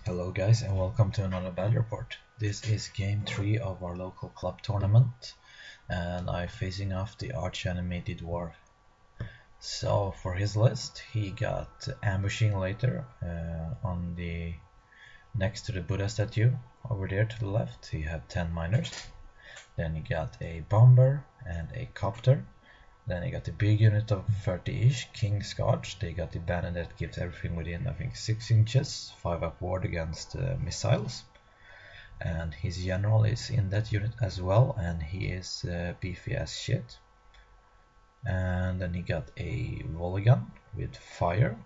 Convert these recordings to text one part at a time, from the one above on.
Hello guys and welcome to another battle report. This is game 3 of our local club tournament and I'm facing off the arch-animated dwarf. So for his list he got ambushing later on the next to the Buddha statue over there to the left. He had 10 miners. Then he got a bomber and a copter. Then he got the big unit of 30-ish, King's Guards. They got the banner that gives everything within, I think, 6 inches, 5 up ward against missiles. And his general is in that unit as well, and he is beefy as shit. And then he got a volley gun with fire,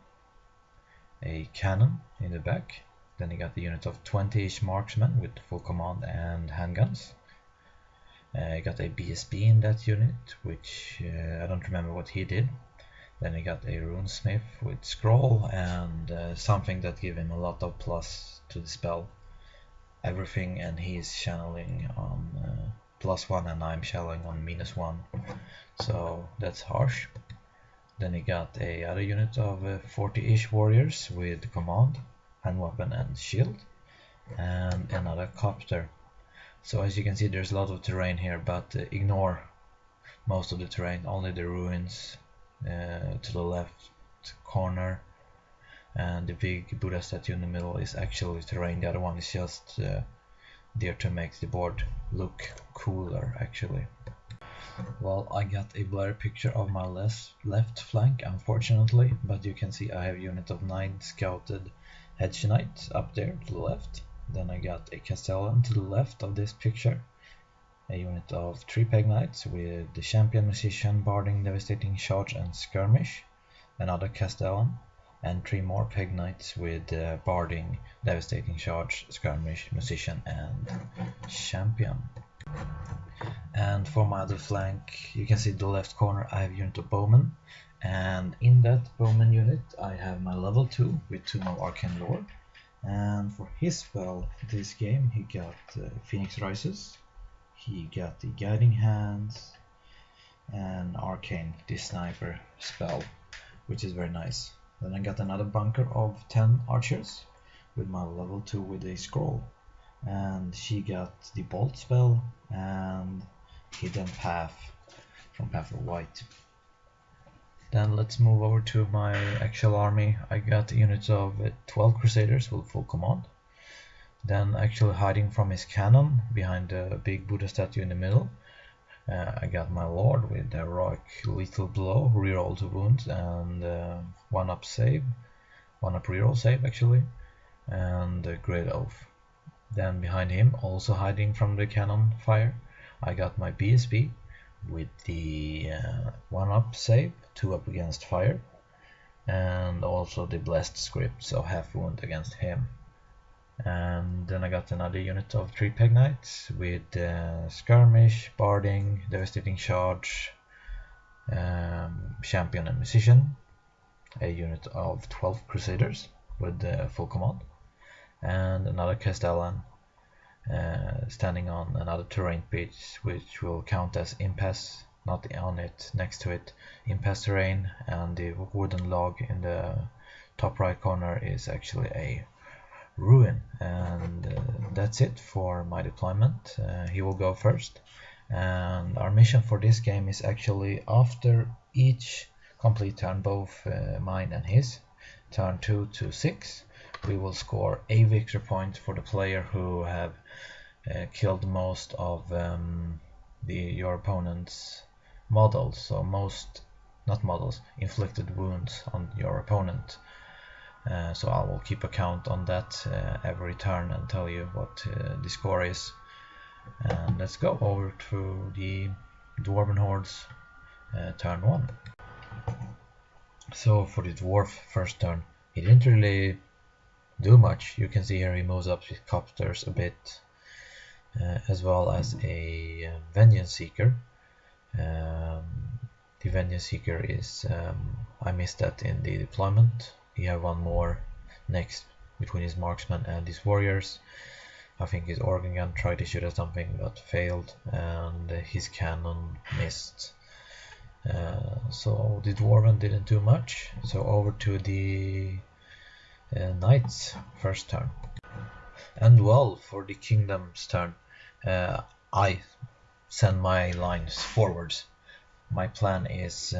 a cannon in the back. Then he got the unit of 20-ish marksmen with full command and handguns. I got a BSB in that unit, which I don't remember what he did. Then I got a runesmith with scroll and something that gave him a lot of plus to the spell. Everything, and he is channeling on +1 and I'm channeling on -1. So that's harsh. Then he got a other unit of 40-ish warriors with command, hand weapon and shield. And another copter. So as you can see there's a lot of terrain here, but ignore most of the terrain, only the ruins to the left corner and the big Buddha statue in the middle is actually terrain. The other one is just there to make the board look cooler actually. Well, I got a blurry picture of my left flank unfortunately, but you can see I have a unit of 9 scouted hedge knights up there to the left. Then I got a Castellan to the left of this picture, a unit of 3 peg knights with the champion, musician, barding, devastating charge and skirmish, another Castellan, and 3 more peg knights with barding, devastating charge, skirmish, musician and champion. And for my other flank, you can see the left corner I have a unit of bowmen, and in that bowman unit I have my level 2 with Tomb of Arcane Lord. And for his spell this game he got Phoenix Rises, he got the Guiding Hands and Arcane, the sniper spell, which is very nice. Then I got another bunker of 10 archers with my level 2 with a scroll, and she got the bolt spell and hidden path from Path of White. Then let's move over to my actual army. I got units of 12 crusaders with full command. Then actually hiding from his cannon behind the big Buddha statue in the middle, I got my lord with heroic lethal blow, reroll to wounds and 1-up save, 1-up reroll save actually, and Great Oath. Then behind him, also hiding from the cannon fire, I got my BSB with the 1-up save, 2-up against fire, and also the blessed script, so half wound against him. And then I got another unit of 3 peg knights with skirmish, barding, devastating charge, champion and musician, a unit of 12 crusaders with full command, and another Castellan standing on another terrain pitch, which will count as impasse, not on it, next to it, impasse terrain, and the wooden log in the top right corner is actually a ruin. And that's it for my deployment. He will go first, and our mission for this game is actually after each complete turn, both mine and his, turn 2 to 6, we will score a victory point for the player who have killed most of your opponent's models, so most, not models, inflicted wounds on your opponent. So I will keep a count on that every turn and tell you what the score is. And let's go over to the Dwarven Hordes turn 1. So for the dwarf first turn, he didn't really do much. You can see here he moves up his copters a bit, as well as a Vengeance Seeker. The Vengeance Seeker is, I missed that in the deployment. He have one more next between his marksman and his warriors. I think his organ gun tried to shoot at something but failed, and his cannon missed. So the dwarven didn't do much. So over to the knights first turn. And well, for the kingdom's turn, I send my lines forwards. My plan is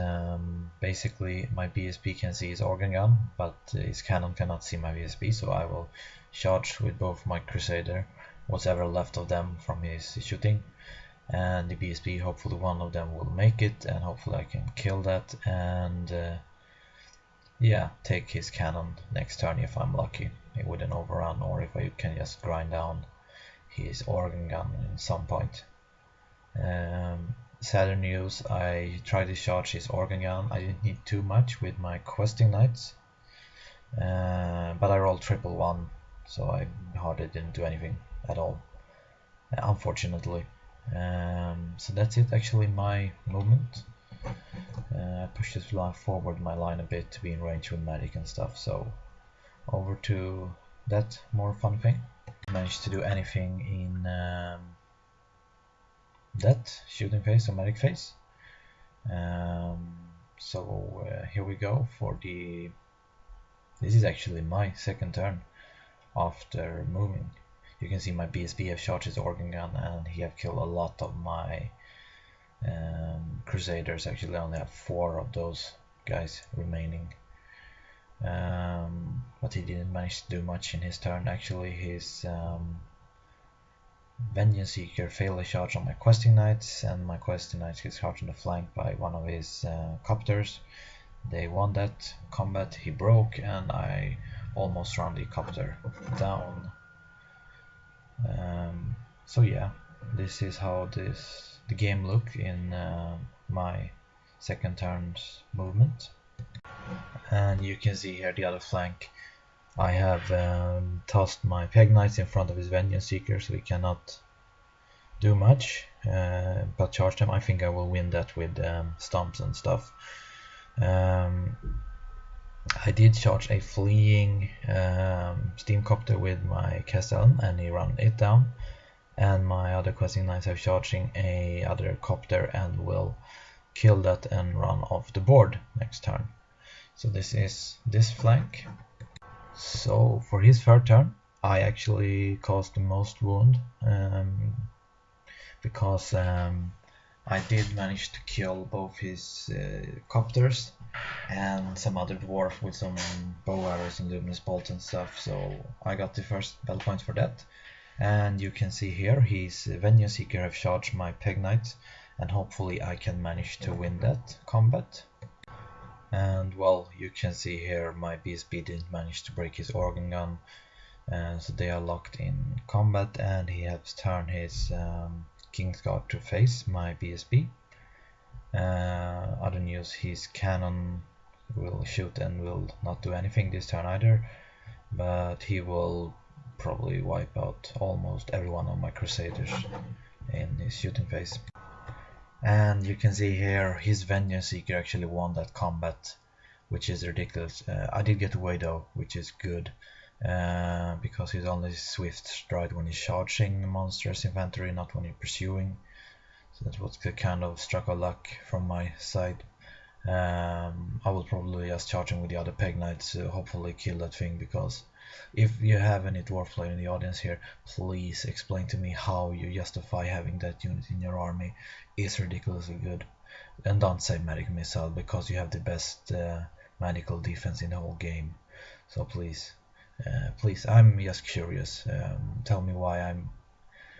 basically my BSP can see his organ gun, but his cannon cannot see my BSP, so I will charge with both my Crusader, whatever left of them from his shooting, and the BSP, hopefully one of them will make it, and hopefully I can kill that, and yeah, take his cannon next turn if I'm lucky with an overrun, or if I can just grind down his organ gun at some point. Sadder news, I tried to charge his organ gun. I didn't need too much with my questing knights, but I rolled 111, so I hardly didn't do anything at all, unfortunately. So that's it, actually, my movement. I pushed this line forward, my line a bit, to be in range with magic and stuff, so over to that more fun thing. I managed to do anything in that shooting phase or magic phase. So here we go for the... This is actually my second turn after moving. You can see my BSB have charged his organ gun, and he have killed a lot of my Crusaders. Actually, I only have 4 of those guys remaining. But he didn't manage to do much in his turn. Actually, his Vengeance Seeker failed a charge on my questing knights, and my questing knights gets charged on the flank by one of his copters. They won that combat, he broke, and I almost ran the copter down. So yeah, this is how the game looked in my second turn's movement. And you can see here the other flank. I have tossed my peg knights in front of his Vengeance Seeker, so he cannot do much but charge them. I think I will win that with stomps and stuff. I did charge a fleeing steam copter with my Castellan, and he ran it down. And my other questing knights are charging a other copter and will kill that and run off the board next turn. So this is this flank. So for his third turn, I actually caused the most wound because I did manage to kill both his copters and some other dwarf with some bow arrows and luminous bolts and stuff. So I got the first battle points for that. And you can see here his Vengeance Seeker have charged my peg knights, and hopefully I can manage to win that combat. And well, you can see here my BSB didn't manage to break his organ gun, so they are locked in combat, and he has turned his Kingsguard to face my BSB. Other news, his cannon will shoot and will not do anything this turn either, but he will probably wipe out almost every one of my Crusaders in his shooting phase. And you can see here his Vengeance Seeker actually won that combat, which is ridiculous. I did get away though, which is good, because he's only swift stride when he's charging monsters infantry, not when he's pursuing. So that was the kind of stroke of luck from my side. I will probably just charge him with the other peg knights to hopefully kill that thing, because if you have any dwarf player in the audience here, please explain to me how you justify having that unit in your army. It's ridiculously good. And don't say magic missile, because you have the best magical defense in the whole game. So please, I'm just curious. Tell me why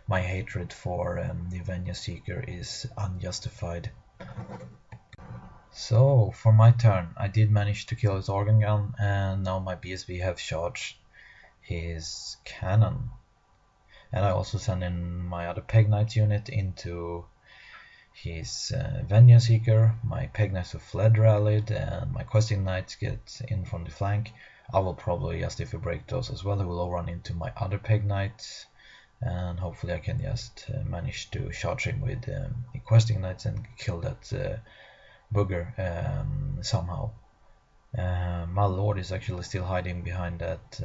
my hatred for the Vengeance Seeker is unjustified. So for my turn, I did manage to kill his organ gun, and now my BSB have charged his cannon. And I also send in my other peg knight unit into his Vengeance Seeker. My peg knights have fled rallied, and my questing knights get in from the flank. I will probably just, if we break those as well, I will all run into my other peg knights, and hopefully I can just manage to charge him with the questing knights and kill that booger somehow. My lord is actually still hiding behind that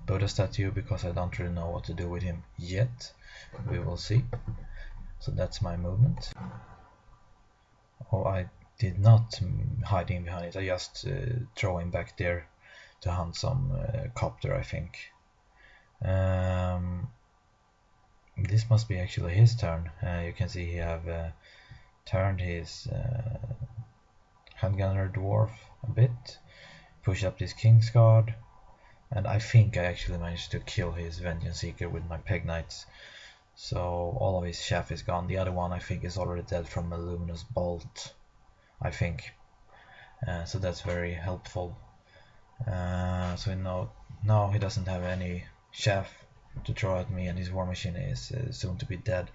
Buddha statue, because I don't really know what to do with him yet. We will see. So that's my movement. Oh, I did not hide him behind it. I just throw him back there to hunt some copter, I think. This must be actually his turn. You can see he have turned his handgunner dwarf a bit, push up this King's Guard, and I think I actually managed to kill his Vengeance Seeker with my Peg Knights. So all of his chaff is gone. The other one I think is already dead from a Luminous Bolt, I think. So that's very helpful. So now he doesn't have any chaff to throw at me, and his war machine is soon to be dead.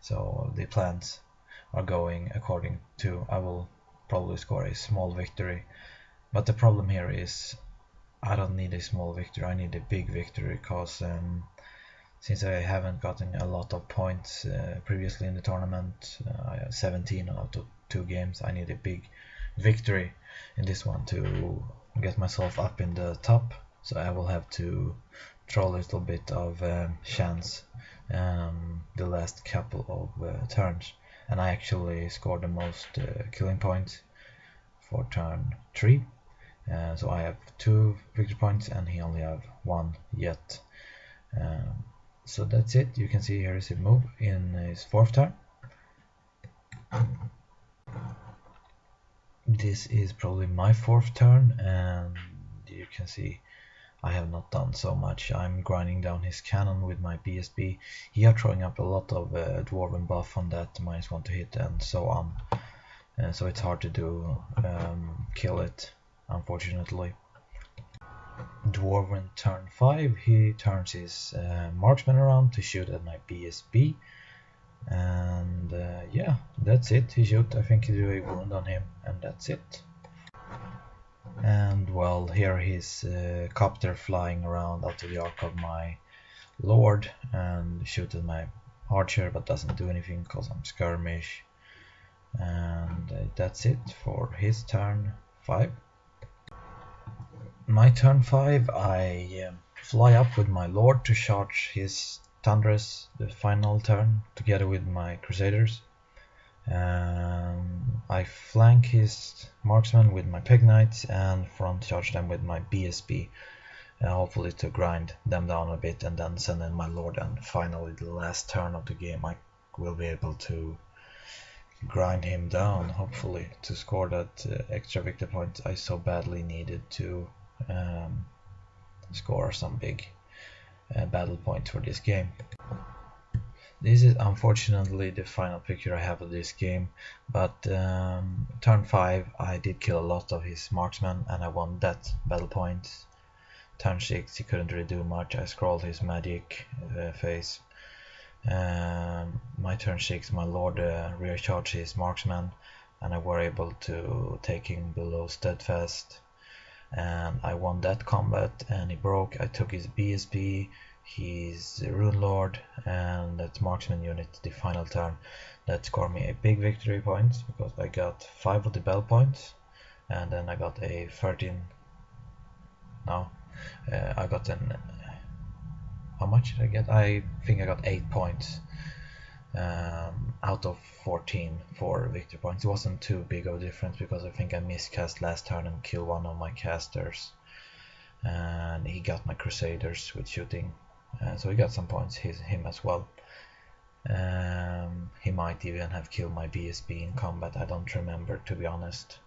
So the plans are going according to I will probably score a small victory. But the problem here is I don't need a small victory, I need a big victory, because since I haven't gotten a lot of points previously in the tournament, I have 17 out of 2 games, I need a big victory in this one to get myself up in the top. So I will have to throw a little bit of chance the last couple of turns, and I actually scored the most killing points for turn 3. So I have 2 victory points and he only have 1 yet. So that's it. You can see here is a move in his 4th turn. This is probably my 4th turn, and you can see I have not done so much. I'm grinding down his cannon with my BSB. He are throwing up a lot of dwarven buff on that, -1 to hit and so on. So it's hard to do kill it, unfortunately. Dwarven turn 5, he turns his marksman around to shoot at my BSB. And yeah, that's it. He shoot, I think he do a wound on him, and that's it. And well, here his copter flying around out of the arc of my lord and shoot at my archer, but doesn't do anything because I'm skirmish. And that's it for his turn 5. My turn 5, I fly up with my lord to charge his Thunderous the final turn together with my Crusaders. I flank his marksman with my Peg Knights and front charge them with my BSB, hopefully to grind them down a bit and then send in my lord, and finally the last turn of the game I will be able to grind him down, hopefully to score that extra victory point I so badly needed to score some big battle points for this game. This is unfortunately the final picture I have of this game, but turn 5 I did kill a lot of his marksmen and I won that battle point. Turn 6 he couldn't really do much, I scrolled his magic phase. My turn 6 my lord rear charged his marksman and I were able to take him below steadfast, and I won that combat and he broke. I took his BSB, his Rune Lord, and that marksman unit the final turn. That scored me a big victory point because I got 5 of the bell points, and then I got a 13. No, I got an. How much did I get? I think I got 8 points out of 14 for victory points. It wasn't too big of a difference because I think I miscast last turn and killed one of my casters, and he got my Crusaders with shooting, so he got some points, him as well. He might even have killed my BSB in combat, I don't remember to be honest.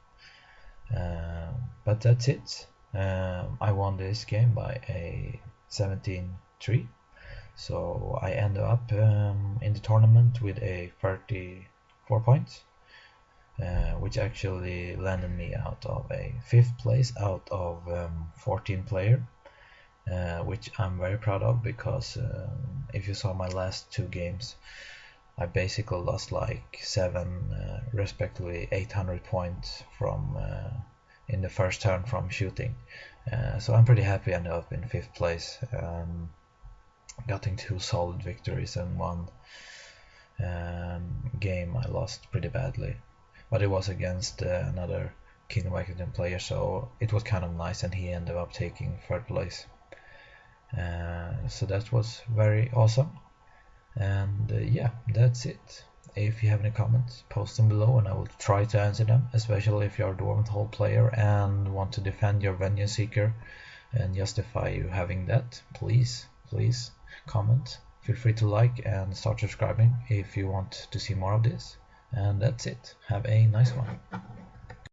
But that's it. I won this game by a 17-3. So I ended up in the tournament with a 34 points, which actually landed me out of a 5th place out of 14 player, which I'm very proud of because if you saw my last 2 games, I basically lost like 7, respectively 800 points from in the first turn from shooting. So I'm pretty happy I ended up in 5th place. Getting 2 solid victories and 1 game I lost pretty badly, but it was against another Kingdom of Academy player, so it was kind of nice, and he ended up taking 3rd place. So that was very awesome, and yeah, that's it. If you have any comments, post them below and I will try to answer them, especially if you're a Dwarven Hall player and want to defend your Vengeance Seeker and justify you having that, please comment. Feel free to like and start subscribing if you want to see more of this. And that's it. Have a nice one.